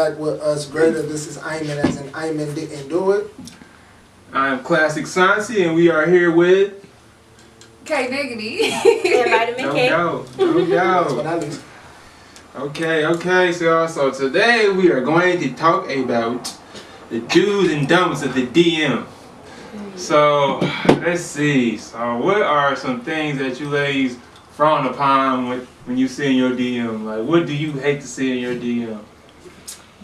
back with us greater. This is Iman, as in Iman didn't do it. I'm Classic Sansi, and we are here with K Diggity and Vitamin K. No That's what doubt. I least. Okay. So today we are going to talk about the do's and don'ts of the DM. So let's see. So what are some things that you ladies frown upon when you see in your DM? Like, what do you hate to see in your DM?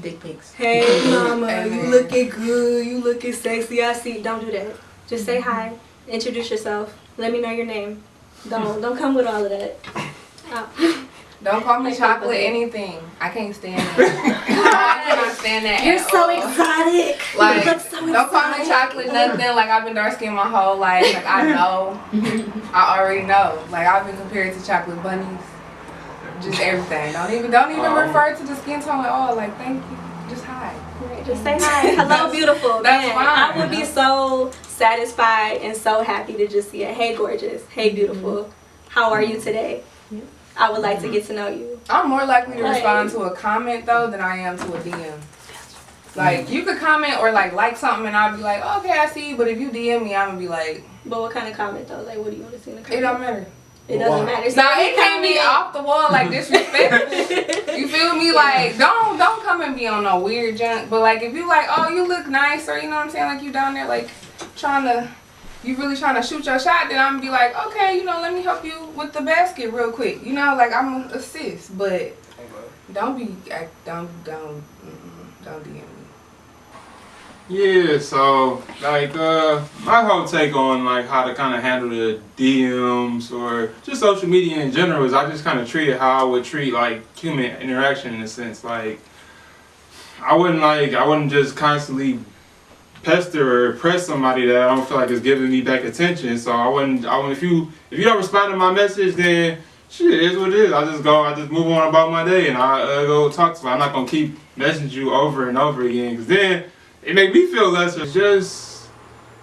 Dick pics. Hey mama, Amen. you looking good, you looking sexy, I see. Don't do that. Just say hi, introduce yourself, let me know your name. Don't come with all of that. Don't call me chocolate anything. I can't stand that. I cannot stand that. You're at so all. exotic. Like, You look so don't call me exotic. chocolate nothing. Like, I've been dark skinned my whole life. Like, I know. I already know. Like, I've been compared to chocolate bunnies. Just everything. Don't even refer to the skin tone at all. Like, thank you. Just hi. Right, just say hi. Hello, beautiful. That's Man, fine. I would be so satisfied and so happy to just see it. Hey, gorgeous. Hey, beautiful. How are you today? I would like to get to know you. I'm more likely to Like- respond to a comment though than I am to a DM. Like, you could comment or like something and I'll be like, okay, I see you. But if you DM me, I'm gonna be like, But what kind of comment though? Like, what do you want to see in the it comment? don't matter. It doesn't matter. So Nah, if it you can't be comment- off the wall like disrespectful. You feel me? Like, don't come and be on no weird junk. But like, if you like, oh, you look nice, or you know what I'm saying, like you down there like you really trying to shoot your shot, then I'm gonna be like, okay, let me help you with the basket real quick. Like I'm gonna assist, but don't DM me. Yeah, so like my whole take on like how to kind of handle the DMs or just social media in general is I just kind of treat it how I would treat like human interaction in a sense. Like I wouldn't just constantly pester or press somebody that I don't feel like is giving me back attention. So I wouldn't if you don't respond to my message, then shit, it is what it is. I just move on about my day and I go talk to them. I'm not gonna keep messaging you over and over again because then it make me feel lesser. Just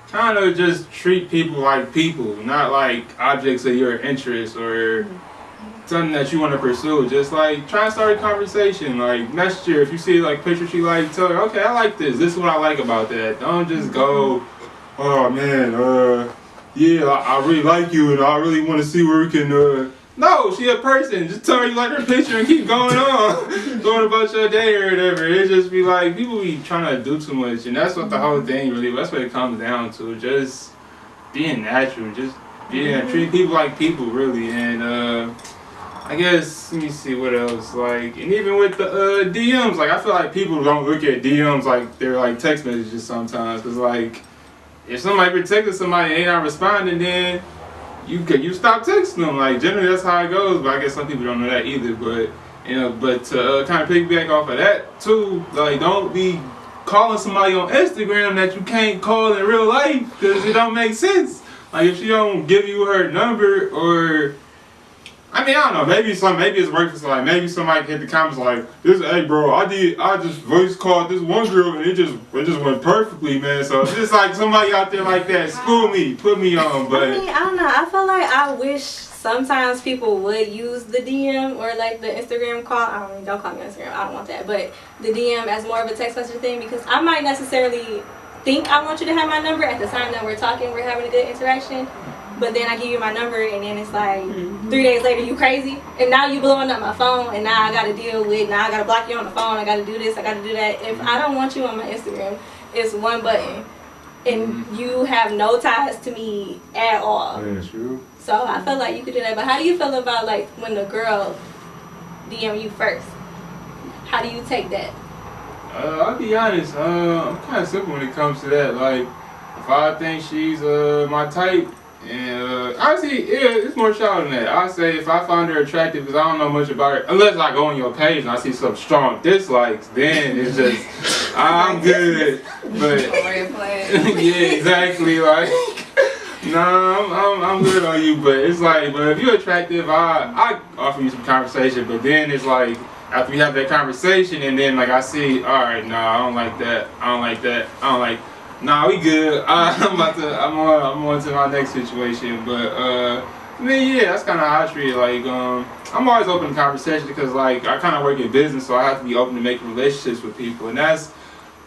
kind of just treat people like people, not like objects of your interest or something that you want to pursue. Just like try and start a conversation. Like next year, if you see like pictures you like, tell her, okay, I like this. This is what I like about that. Don't just go, oh man, yeah, I really like you and I really want to see where we can. No, she a person. Just tell her you like her picture and keep going on, going about your day or whatever. It just be like people be trying to do too much, and that's what the whole thing really. That's what it comes down to. Just being natural, just treating people like people, really. And I guess let me see what else. Like, and even with the DMs, like I feel like people don't look at DMs like they're like text messages sometimes. Cause like if somebody protected somebody and they not responding, then you stop texting them. Like generally that's how it goes, but I guess some people don't know that either. But but to kind of piggyback off of that too, like don't be calling somebody on Instagram that you can't call in real life because it don't make sense. Like if she don't give you her number, or I mean I don't know, maybe it's working. So like maybe somebody hit the comments like this, hey bro, I just voice called this one girl and it just went perfectly, man. So it's just like somebody out there like that, school me, put me on. But I mean, I don't know. I feel like I wish sometimes people would use the DM or like the Instagram call. Don't call me on Instagram. I don't want that. But the DM as more of a text message thing, because I might necessarily think I want you to have my number at the time that we're talking, we're having a good interaction. But then I give you my number and then it's like 3 days later you crazy. And now you blowing up my phone and now I got to deal with, now I got to block you on the phone. I got to do this, I got to do that. If I don't want you on my Instagram, it's one button. And you have no ties to me at all. yeah, true. So I feel like you could do that. But how do you feel about like when the girl DM you first? How do you take that? I'll be honest, I'm kind of simple when it comes to that. Like, if I think she's my type, and honestly, yeah, it's more shallow than that. I say if I find her attractive, because I don't know much about her, unless I go on your page and I see some strong dislikes, then it's just, I'm good. But Red flag. yeah, exactly. Like, nah, I'm good on you. But it's like, but if you're attractive, I offer you some conversation. But then it's like, after we have that conversation, and then like I see, all right, nah, I don't like that. Nah, we good. I'm on to my next situation. But I mean, yeah, that's kind of how I treat it. Like, I'm always open to conversation because, like, I kind of work in business, so I have to be open to making relationships with people, and that's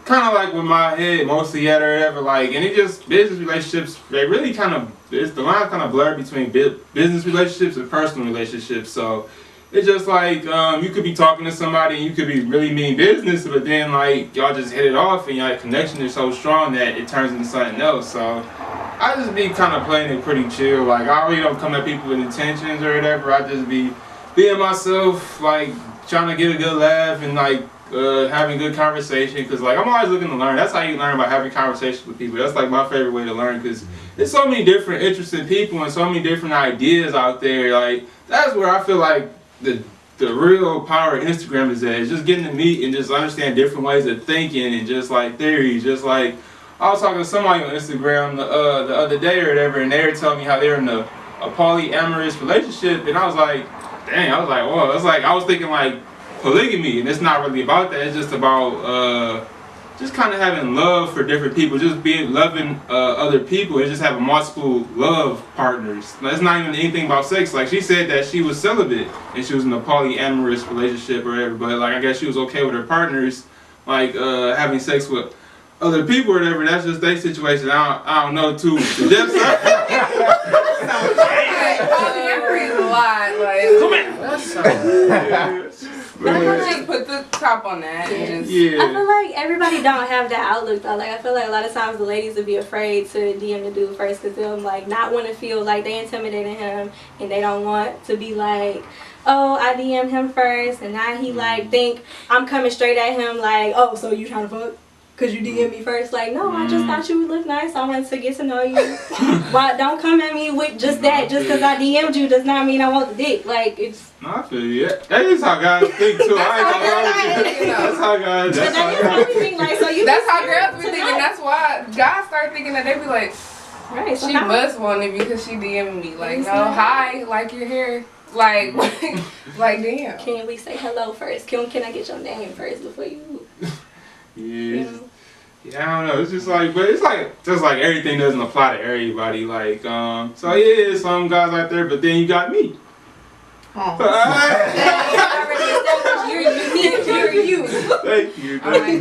kind of like with my head mostly at or whatever. Like, and it just business relationships. They really kind of the line kind of blurred between business relationships and personal relationships. So it's just like you could be talking to somebody and you could be really mean business, but then like y'all just hit it off and your connection is so strong that it turns into something else. So I just be kind of playing it pretty chill. Like I really don't come at people with intentions or whatever. I just be being myself, like trying to get a good laugh and like having good conversation. Because like I'm always looking to learn. That's how you learn, by having conversations with people. That's like my favorite way to learn, because there's so many different interesting people and so many different ideas out there. Like that's where I feel like the real power of Instagram is at. It's just getting to meet and just understand different ways of thinking and just like theories. Just like I was talking to somebody on Instagram the other day or whatever, and they were telling me how they're in a polyamorous relationship, and I was like, dang, I was like, whoa. It's like I was thinking like polygamy, and it's not really about that. It's just about just kind of having love for different people, just being loving other people, and just having multiple love partners. It's not even anything about sex. Like she said that she was celibate and she was in a polyamorous relationship or whatever, but like I guess she was okay with her partners like having sex with other people or whatever. That's just their situation. I don't know too the depths of polyamory is a lot. Like, come here. Just put the top on that. And just, I feel like everybody don't have that outlook though. Like I feel like a lot of times the ladies would be afraid to DM the dude first because they'll like not want to feel like they intimidating him, and they don't want to be like, oh, I DM'd him first and now he like think I'm coming straight at him like, oh, so you trying to fuck? Cause you DM'd me first. Like, no, I just thought you would look nice. I wanted to get to know you. Why don't come at me with just that. Just cause I DM'd you does not mean I want the dick. Like, it's. No, I feel you. That is how guys think too. That's how guys. That's how girls be thinking. That's why guys start thinking that they be like, right, so she must want it because she DM'd me. Like, no, hi, like your hair. Like, like damn. Can we say hello first? Can I get your name first before you? Yeah, yeah, I don't know. It's just like, but it's like just like everything doesn't apply to everybody. Like, so yeah, some guys out there, but then you got me. Oh. You're unique. You're you. Thank you. Okay,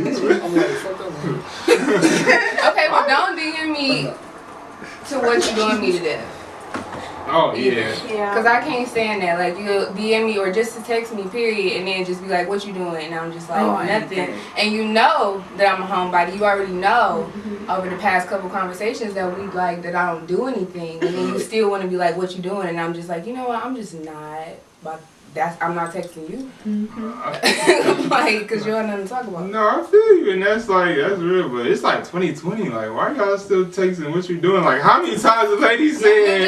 but don't DM me to what you doing me to death. Oh yeah. Cause I can't stand that. Like you DM me or just to text me, period, and then just be like, "What you doing?" And I'm just like, nothing. And you know that I'm a homebody. You already know over the past couple conversations that we like that I don't do anything, and then you still want to be like, "What you doing?" And I'm just like, you know what? I'm just not. But I'm not texting you. Like, cause you don't have nothing to talk about. No, I feel you, and that's real. But it's like 2020. Like, why y'all still texting? What you doing? Like, how many times the lady said,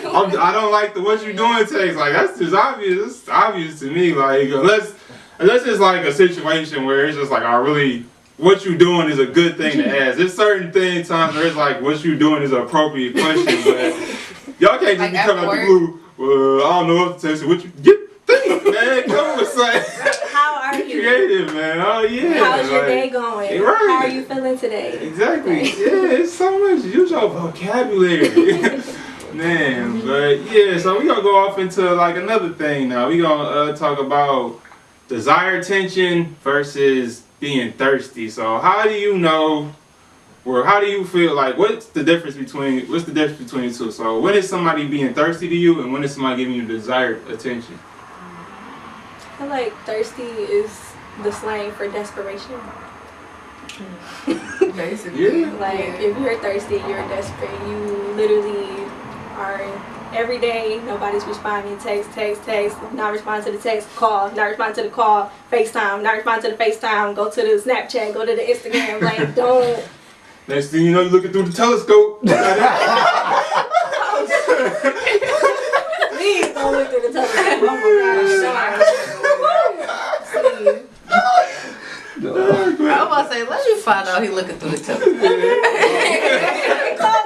"I don't like the what you doing" text? Like, that's just obvious. It's obvious to me. Like, unless it's like a situation where it's just like, what you doing is a good thing to ask. There's certain times where it's like, what you doing is an appropriate question, but y'all can't just be coming out the blue. Well, I don't know what to text. What you get? Think, man. Come with something. How are you? Creative, man. Oh yeah. How's your day going? Right. How are you feeling today? Exactly. Yeah, it's so much. Use your vocabulary. Man, but yeah, so we gonna go off into like another thing now. We gonna talk about desired attention versus being thirsty. So how do you know, or how do you feel like, what's the difference between the two? So when is somebody being thirsty to you, and when is somebody giving you desired attention? I feel like thirsty is the slang for desperation. Basically. Yeah. Like, if you're thirsty, you're desperate. You literally are every day, nobody's responding. Text, not responding to the text, call, not responding to the call, FaceTime, not responding to the FaceTime, go to the Snapchat, go to the Instagram. Like, don't. Next thing you know, you're looking through the telescope. Please don't look through the telescope. Oh my gosh. I was about to say, let you find out he looking through the telescope. Close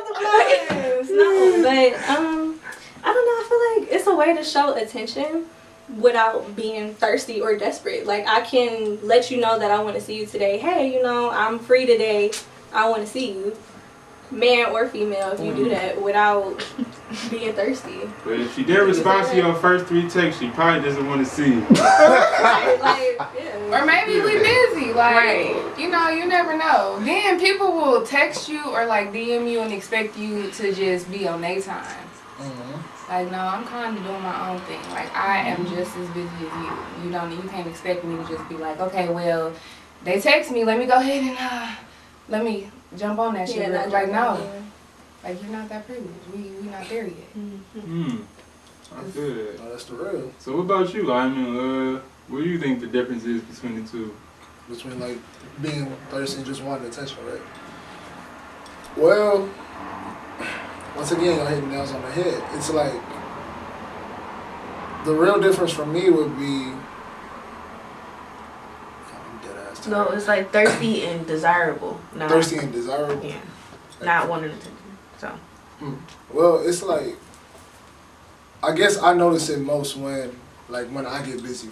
the blinds. No, but I don't know. I feel like it's a way to show attention without being thirsty or desperate. Like, I can let you know that I want to see you today. Hey, you know, I'm free today. I want to see you. Man or female, if you do that without being thirsty. But if she didn't respond to your first 3 texts, she probably doesn't want to see you. Or maybe we busy, like, you know, you never know. Then people will text you or like DM you and expect you to just be on their time. Like, no, I'm kind of doing my own thing. Like, I am just as busy as you. You can't expect me to just be like, okay, well, they text me, let me go ahead and let me jump on that shit. Like, no. Like, you're not that privileged. We not there yet. That's good. No, that's the real. So what about you, Lyman? What do you think the difference is between the two? Between like being thirsty and just wanting attention, right? Well, once again, you're hitting nails on the head. It's like the real difference for me would be. No, it's like thirsty and desirable. No. Thirsty and desirable. Yeah. Not wanting attention. So. Well, it's like I guess I notice it most when I get busy.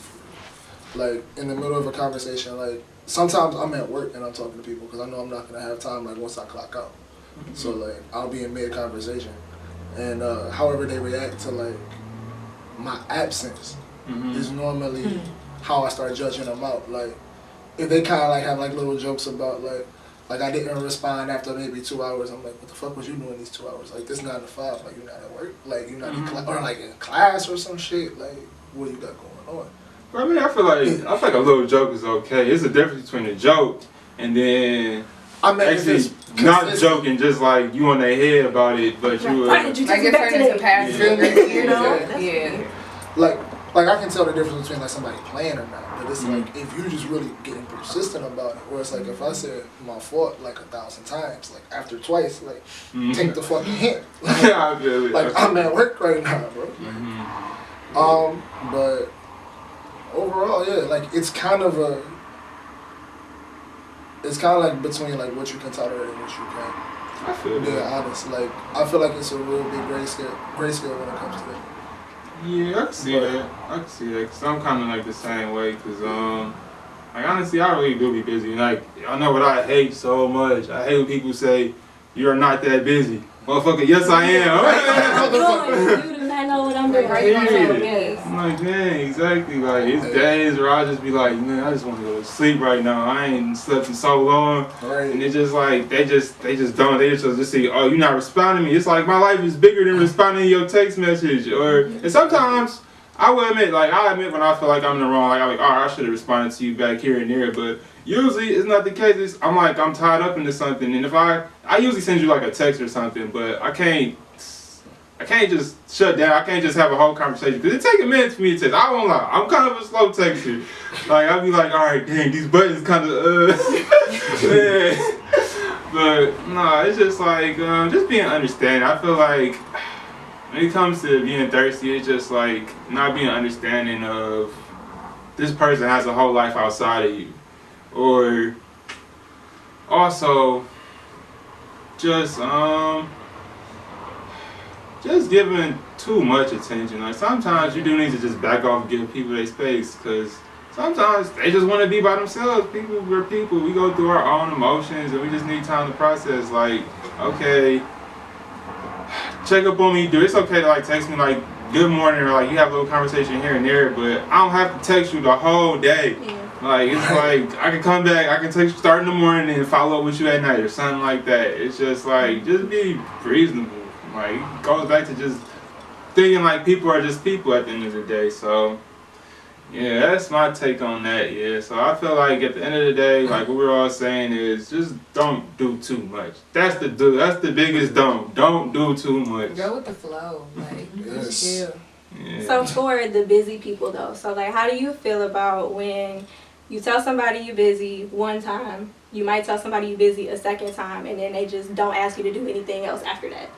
Like in the middle of a conversation, like sometimes I'm at work and I'm talking to people because I know I'm not gonna have time like once I clock out. So like I'll be in mid conversation, and however they react to like my absence is normally how I start judging them out. Like if they kind of like have like little jokes about like I didn't respond after maybe 2 hours, I'm like, what the fuck was you doing these 2 hours? Like this 9 to 5, like you're not at work, like you're not in class or like in class or some shit. Like what you got going on? I mean, I feel like a little joke is okay. It's a difference between a joke and then actually not joking, just like you on their head about it, but you Why did you like take me back into today? past, You know? Yeah. Like I can tell the difference between like somebody playing or not, but it's like if you just really getting persistent about it, or it's like if I said my fault like 1,000 times, like after twice, like take the fucking hint. Like, I feel it. like I'm at work right now, bro. But overall, yeah, like it's kind of like between like what you can tolerate and what you can't. I feel that. Yeah, honest. Like I feel like it's a real big gray scale when it comes to that. Yeah, I can see that. Cause I'm kind of like the same way. Cause like honestly, I really do be busy. Like I know what I hate so much. I hate when people say you're not that busy. Motherfucker, yes I am. You do not know what I'm doing. I'm like, man, exactly. Like it's days where I just be like, man, I just want to go to sleep right now. I ain't slept in so long, and it's just like they just don't. They just say, oh, you're not responding to me. It's like my life is bigger than responding to your text message. And sometimes I will admit, like I admit when I feel like I'm in the wrong. Like I'm like, all right, I should have responded to you back here and there, but usually it's not the case. I'm tied up into something, and if I usually send you like a text or something, but I can't just shut down. I can't just have a whole conversation because it takes a minute for me to text. I won't lie. I'm kind of a slow texter. Like I'll be like, all right, dang, these buttons kind of yeah. But no, it's just like just being understanding. I feel like when it comes to being thirsty, it's just like not being understanding of this person has a whole life outside of you. Or also just giving too much attention. Like sometimes you do need to just back off and give people their space, because sometimes they just want to be by themselves. We're people. We go through our own emotions and we just need time to process. Like, okay, check up on me. It's okay to like text me like good morning or like you have a little conversation here and there, but I don't have to text you the whole day. Like it's like I can come back, I can text you start in the morning and follow up with you at night or something like that. It's just like just be reasonable. Like it goes back to just thinking like people are just people at the end of the day. So yeah, that's my take on that. Yeah, so I feel like at the end of the day, like what we're all saying is just don't do too much. That's the biggest don't do too much. Go with the flow, like just chill. Yeah. So for the busy people though, so like how do you feel about when you tell somebody you're busy one time, you might tell somebody you're busy a second time, and then they just don't ask you to do anything else after that?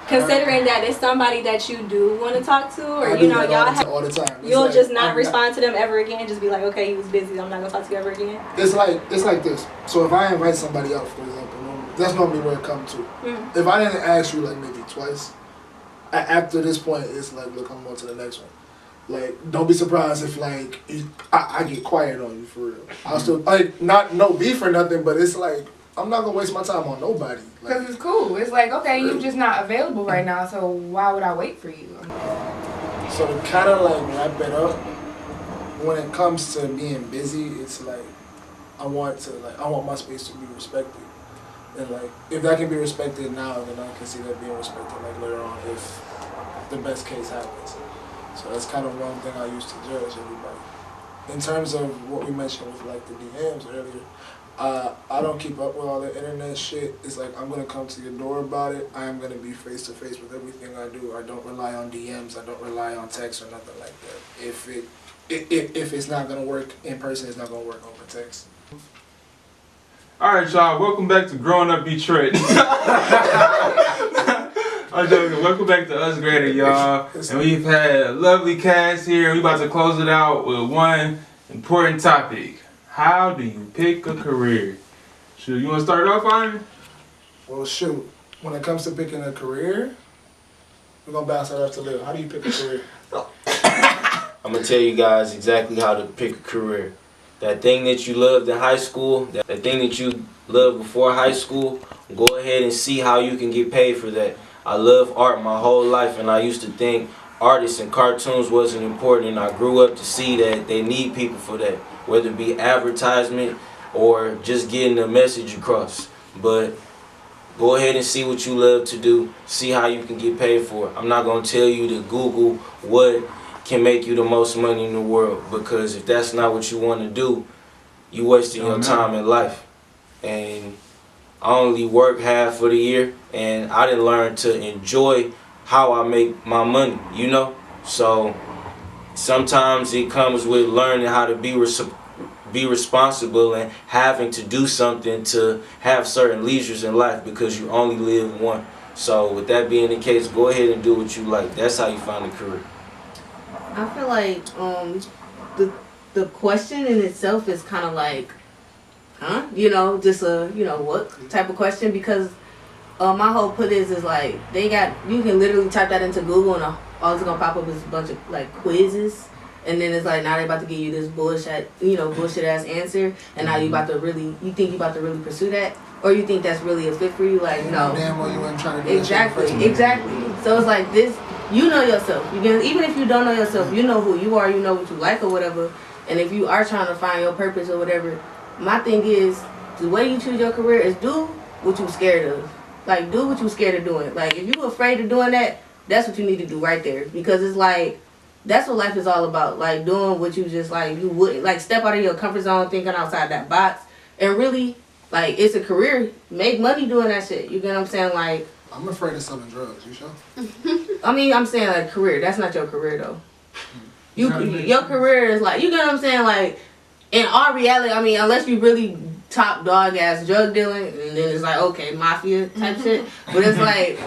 Considering that it's somebody that you do want to talk to, or you know y'all have, all the time. You'll like, just not respond to them ever again. Just be like, okay, he was busy. I'm not gonna talk to you ever again. It's like this. So if I invite somebody out, for example, that's normally where it comes to. If I didn't ask you like maybe twice, after this point, it's like, look, I'm on to the next one. Like, don't be surprised if like I get quiet on you for real. I'll still like no beef or nothing, but it's like I'm not gonna waste my time on nobody. Like, Cause it's cool. It's like, okay, you're just not available right now, so why would I wait for you? so to kind of like wrap it up, when it comes to being busy, it's like I want my space to be respected, and like if that can be respected now, then I can see that being respected like later on if the best case happens. So that's kind of one thing I used to judge everybody. In terms of what we mentioned with like the DMs earlier, I don't keep up with all the internet shit. It's like I'm gonna come to your door about it. I am gonna be face to face with everything I do. I don't rely on DMs. I don't rely on text or nothing like that. If it's not gonna work in person, it's not gonna work over text. All right, y'all. Welcome back to Growing Up Detroit. I'm joking. Welcome back to Us Greater, y'all. And we've had a lovely cast here. We about to close it out with one important topic. How do you pick a career? Shoot, you want to start off, Iron? Well, shoot. When it comes to picking a career, we're gonna bounce that off to Lil. How do you pick a career? I'm gonna tell you guys exactly how to pick a career. That thing that you loved in high school, that thing that you loved before high school, go ahead and see how you can get paid for that. I love art my whole life, and I used to think artists and cartoons wasn't important, and I grew up to see that they need people for that, whether it be advertisement or just getting a message across. But go ahead and see what you love to do, see how you can get paid for it. I'm not gonna tell you to Google what can make you the most money in the world, because if that's not what you want to do, you wasting your time in life. And I only work half of the year, and I didn't learn to enjoy how I make my money, you know? So sometimes it comes with learning how to be responsible and having to do something to have certain leisures in life, because you only live one. So with that being the case, go ahead and do what you like. That's how you find a career. I feel like the question in itself is kind of like, huh? You know, just a, you know, what type of question? Because my whole put is like, you can literally type that into Google and all it's gonna pop up is a bunch of like quizzes, and then it's like, now they're about to give you this bullshit ass answer, and now you think you about to really pursue that, or you think that's really a fit for you? Like, no. Damn well you ain't trying to do Exactly. So it's like this. You know yourself. Even if you don't know yourself, you know who you are. You know what you like or whatever. And if you are trying to find your purpose or whatever, my thing is, the way you choose your career is do what you're scared of. Like, do what you're scared of doing. Like, if you're afraid of doing that, that's what you need to do right there. Because it's like, that's what life is all about. Like, doing what you just, like, you wouldn't. Like, step out of your comfort zone, thinking outside that box. And really, like, it's a career. Make money doing that shit. You get what I'm saying? Like, I'm afraid of selling drugs, you sure? I mean, I'm saying, like, career. That's not your career, though. Your career is, like, you get what I'm saying? Like, in our reality, I mean, unless you really top dog ass drug dealing, and then it's like, okay, mafia type shit. But it's like,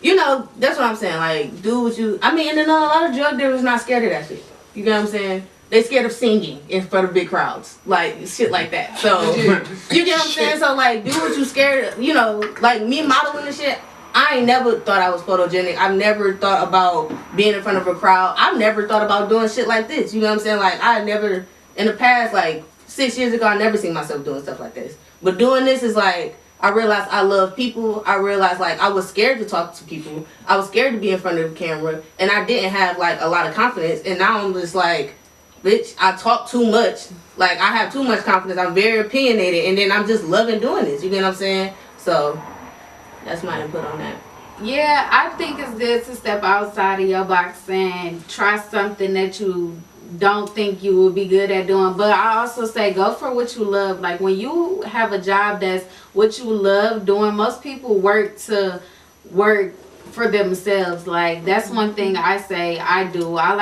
you know, that's what I'm saying. Like, do what you, I mean, and then a lot of drug dealers not scared of that shit. You get what I'm saying? They scared of singing in front of big crowds. Like, shit like that. So, you get what I'm saying? So, like, do what you scared of, you know, like me modeling and shit. I ain't never thought I was photogenic. I've never thought about being in front of a crowd. I've never thought about doing shit like this. You know what I'm saying? Like, I never, in the past, like, 6 years ago, I never seen myself doing stuff like this. But doing this is like, I realized I love people. I realized, like, I was scared to talk to people. I was scared to be in front of the camera. And I didn't have, like, a lot of confidence. And now I'm just like, bitch, I talk too much. Like, I have too much confidence. I'm very opinionated. And then I'm just loving doing this. You get what I'm saying? So, that's my input on that. Yeah, I think it's good to step outside of your box and try something that you don't think you would be good at doing. But I also say go for what you love. Like, when you have a job that's what you love doing, most people work for themselves. Like, that's one thing I say I do. I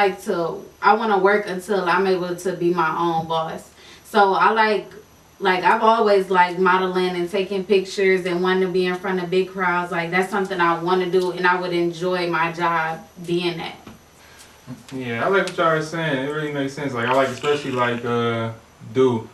want to work until I'm able to be my own boss. So I like I've always liked modeling and taking pictures and wanting to be in front of big crowds. Like, that's something I want to do, and I would enjoy my job being that. Yeah, I like what y'all are saying. It really makes sense. Like, I like especially like the do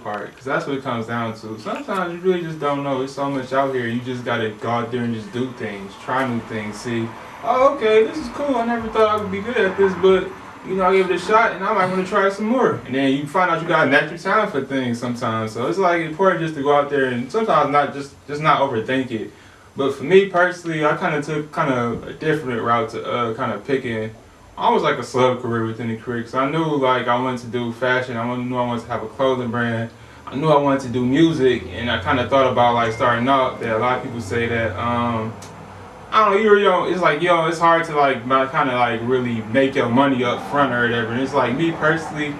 part, because that's what it comes down to. Sometimes you really just don't know. There's so much out here. You just gotta go out there and just do things, try new things, see. Oh, okay, this is cool. I never thought I would be good at this, but you know, I gave it a shot, and I might want to try it some more. And then you find out you got a natural talent for things sometimes. So it's like important just to go out there and sometimes not just not overthink it. But for me personally, I kind of took kind of a different route to kind of picking almost like a sub career within the career. Because I knew like I wanted to do fashion. I knew I wanted to have a clothing brand. I knew I wanted to do music, and I kind of thought about like starting out. That a lot of people say that I don't know, you're young. It's like, it's hard to like kind of like really make your money up front or whatever. And it's like me personally,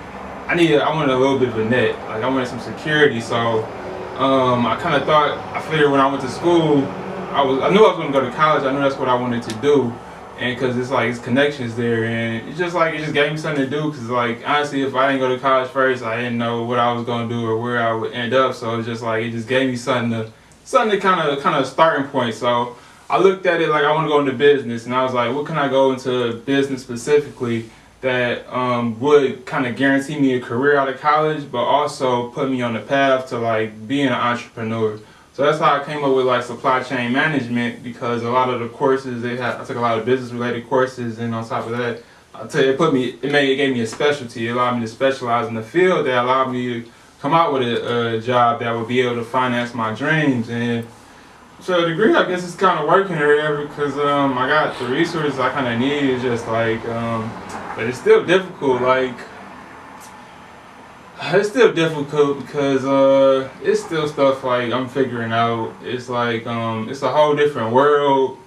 I wanted a little bit of a net. Like I wanted some security. So I kind of thought, I figured when I went to school, I knew I was going to go to college. I knew that's what I wanted to do. And cause it's like, it's connections there. And it's just like, it just gave me something to do. Cause like, honestly, if I didn't go to college first, I didn't know what I was going to do or where I would end up. So it's just like, it just gave me something to kind of starting point. So I looked at it like I want to go into business, and I was like, what can I go into business specifically that would kind of guarantee me a career out of college, but also put me on the path to like being an entrepreneur. So that's how I came up with like supply chain management, because a lot of the courses I took a lot of business related courses, and on top of that, I'll tell you, it gave me a specialty. It allowed me to specialize in the field that allowed me to come out with a job that would be able to finance my dreams. And so a degree, I guess, it's kind of working or whatever, because I got the resources I kind of need. It's just like, but it's still difficult. Like, it's still difficult because it's still stuff like I'm figuring out. It's like it's a whole different world.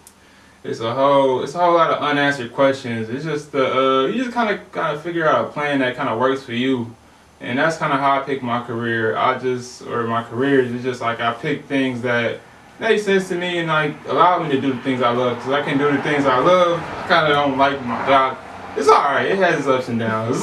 It's a whole lot of unanswered questions. It's just you just kind of figure out a plan that kind of works for you. And that's kind of how I pick my career. My careers, it's just like I pick things that make sense to me and like allow me to do the things I love. Because I can do the things I love, I kind of don't like my job. It's alright, it has its ups and downs.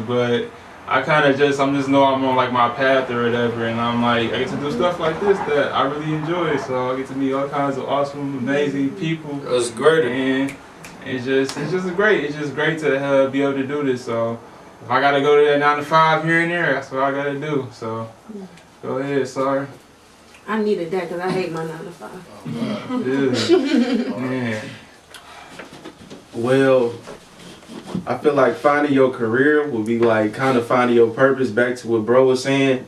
But I kind of I'm just know I'm on like my path or whatever, and I'm like, I get to do stuff like this that I really enjoy. So I get to meet all kinds of awesome, amazing people. It's great. And it's just great. It's just great to be able to do this. So if I gotta go to that 9 to 5 here and there, that's what I gotta do. So go ahead, sorry. I needed that because I hate my 9 to 5. Yeah. Man. Well, I feel like finding your career would be like kind of finding your purpose. Back to what bro was saying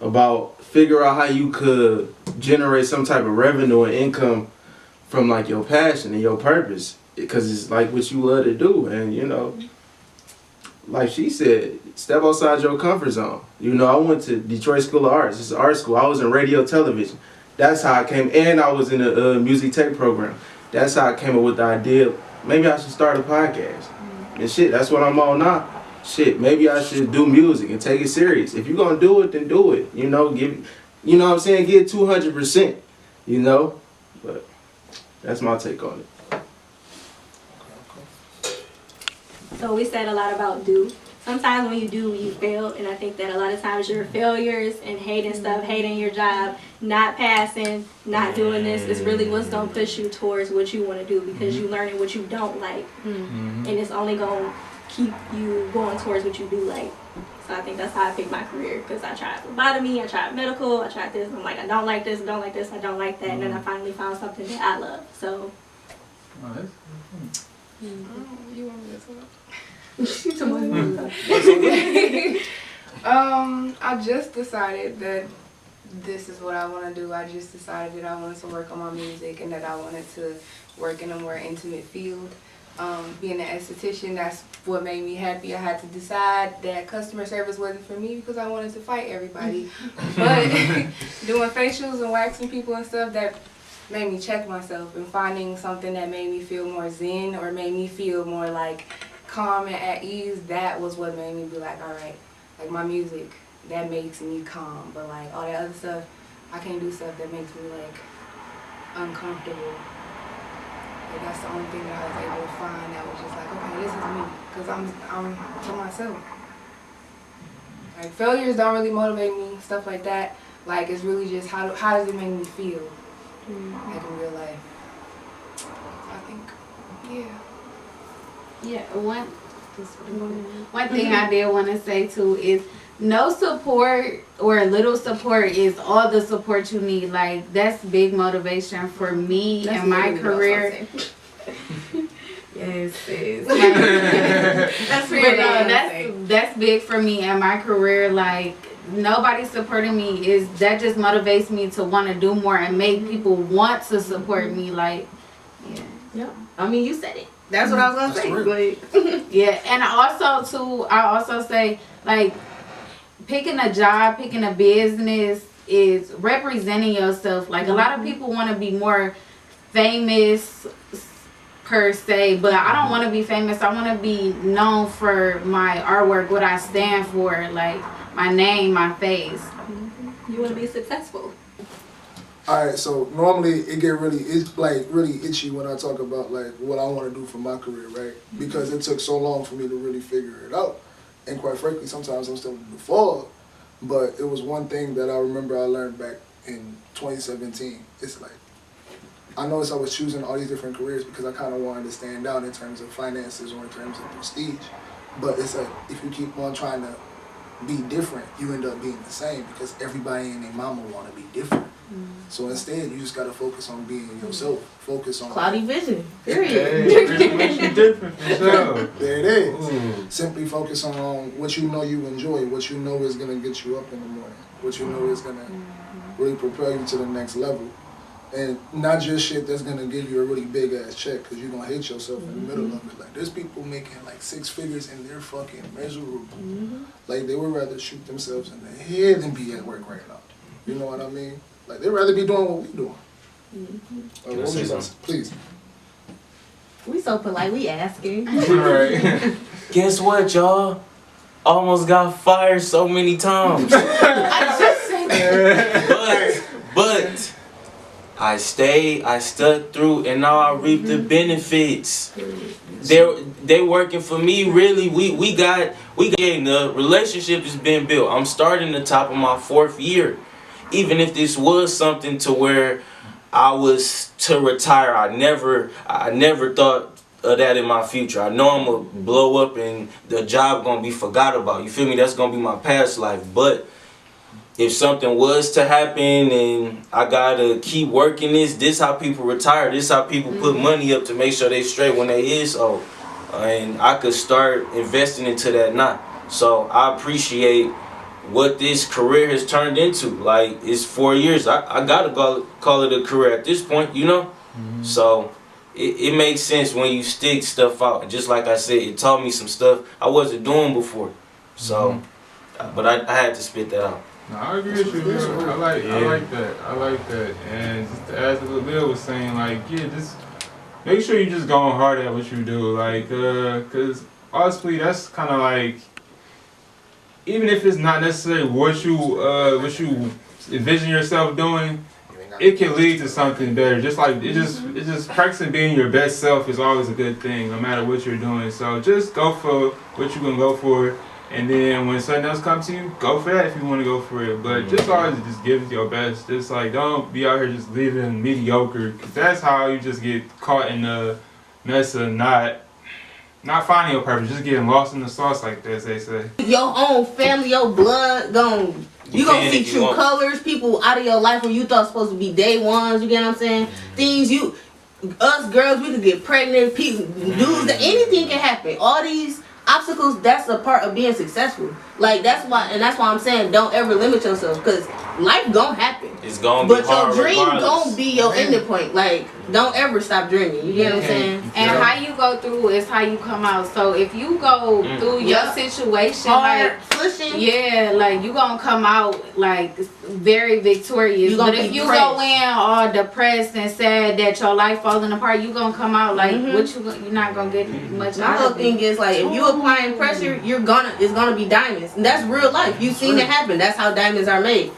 about figure out how you could generate some type of revenue and income from like your passion and your purpose, because it's like what you love to do. And you know, like she said, step outside your comfort zone. You know, I went to Detroit School of Arts. It's an art school. I was in radio television. That's how I came, and I was in a music tech program. That's how I came up with the idea. Maybe I should start a podcast. And shit, that's what I'm on now. Shit, maybe I should do music and take it serious. If you're gonna do it, then do it. You know, you know what I'm saying? Get 200%. You know? But that's my take on it. So we said a lot about do. Sometimes when you do, you fail, and I think that a lot of times your failures and hating stuff, hating your job, not passing, not doing this is really what's going to push you towards what you want to do, because you learning what you don't like, and it's only going to keep you going towards what you do like. So I think that's how I picked my career, because I tried phlebotomy, I tried medical, I tried this, I'm like, I don't like this, I don't like this, I don't like that, and then I finally found something that I love. So. You want me to talk? I just decided that this is what I want to do. I just decided that I wanted to work on my music and that I wanted to work in a more intimate field. Being an esthetician, that's what made me happy. I had to decide that customer service wasn't for me because I wanted to fight everybody. But doing facials and waxing people and stuff, that made me check myself, and finding something that made me feel more zen or made me feel more like calm and at ease, that was what made me be like, all right, like my music, that makes me calm, but like all that other stuff, I can't do stuff that makes me like uncomfortable. Like that's the only thing that I was able to find that was just like, okay, this is me, because I'm to myself. Like failures don't really motivate me, stuff like that. Like it's really just how does it make me feel, like in real life. So I think, yeah. Yeah, one thing I did want to say too is no support or little support is all the support you need. Like that's big motivation for me and my career. Yeah, business is. That's But no, that's big for me in my career. Like nobody supporting me that just motivates me to want to do more and make people want to support me. Like, yeah. I mean, you said it. That's what I was gonna say. Like, yeah, and I also say like picking a job, picking a business is representing yourself. Like a lot of people want to be more famous per se, but I don't want to be famous. I want to be known for my artwork, what I stand for, like my name, my face. You want to be successful. Alright, so normally it get really itchy when I talk about like what I want to do for my career, right? Because it took so long for me to really figure it out. And quite frankly, sometimes I'm still in the fog. But it was one thing that I remember I learned back in 2017. It's like, I noticed I was choosing all these different careers because I kind of wanted to stand out in terms of finances or in terms of prestige. But it's like, if you keep on trying to be different, you end up being the same because everybody and their mama want to be different. So instead, you just got to focus on being yourself. Focus on cloudy vision. Period. Hey, makes you different for sure. There it is. Simply focus on what you know you enjoy, what you know is going to get you up in the morning, what you know is going to really propel you to the next level. And not just shit that's going to give you a really big ass check because you're going to hate yourself in the middle of it. Like, there's people making like 6 figures and they're fucking miserable. Like, they would rather shoot themselves in the head than be at work right now. You know what I mean? Like, they'd rather be doing what we doing. What would you say? Please. We so polite, we asking. Right. Guess what, y'all? Almost got fired so many times. I just said that. But I stayed, I stuck through, and now I reap the benefits. They working for me, really. We got the relationship has been built. I'm starting the top of my 4th year. Even if this was something to where I was to retire, I never thought of that in my future. I know I'm gonna blow up and the job gonna be forgot about. You feel me? That's gonna be my past life. But if something was to happen and I gotta keep working this how people retire. This how people put money up to make sure they straight when they is old. And I could start investing into that now. So I appreciate what this career has turned into. Like, it's 4 years. I gotta call it a career at this point, you know? So it makes sense when you stick stuff out. Just like I said, it taught me some stuff I wasn't doing before. So, but I had to spit that out. No, I agree with you, man. I like that. And just to add to what Bill was saying, like, yeah, just make sure you just going hard at what you do. Like, cause honestly, that's kind of like, even if it's not necessarily what you envision yourself doing, it can lead to something better. Just like it just practicing being your best self is always a good thing, no matter what you're doing. So just go for what you're gonna go for, and then when something else comes to you, go for that if you want to go for it. But just always just give it your best. Just like don't be out here just living mediocre, cause that's how you just get caught in the mess of not finding your purpose, just getting lost in the sauce, like this, they say. Your own family, your blood, you gonna see true colors, people out of your life where you thought supposed to be day ones, you get what I'm saying? Things us girls, we could get pregnant, people, dudes, anything can happen. All these obstacles, that's a part of being successful. Like, that's why I'm saying don't ever limit yourself, because life gonna happen. It's gonna be hard. But your dream regardless. gonna be your ending point. Like, don't ever stop dreaming. You get what I'm saying? And how you go through is how you come out. So if you go through your situation, hard, like pushing, like you gonna come out like very victorious. But if you go in all depressed and sad that your life falling apart, you gonna come out like you're not gonna get much. My whole thing is like, if you applying pressure, it's gonna be diamonds, and that's real life. You've seen it happen. That's how diamonds are made.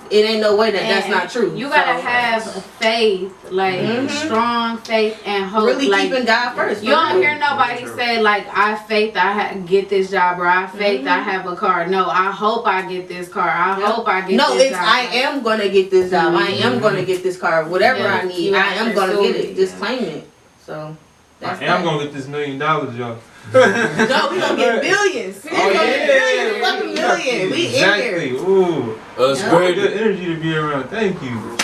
It ain't no way that's not true. You gotta have faith, like strong faith and hope. Really like, keeping God first. You don't hear nobody say like, I faith I get this job, or I faith I have a car. No, I hope I get this car. I hope I get this job. No, it's I am gonna get this job. I am gonna get this car. Whatever I need, I am gonna get it. Just claim it. So I am gonna get this $1 million job. No, we gonna get billions. We gonna get billions. We in here. Ooh. That's great. Good energy to be around. Thank you.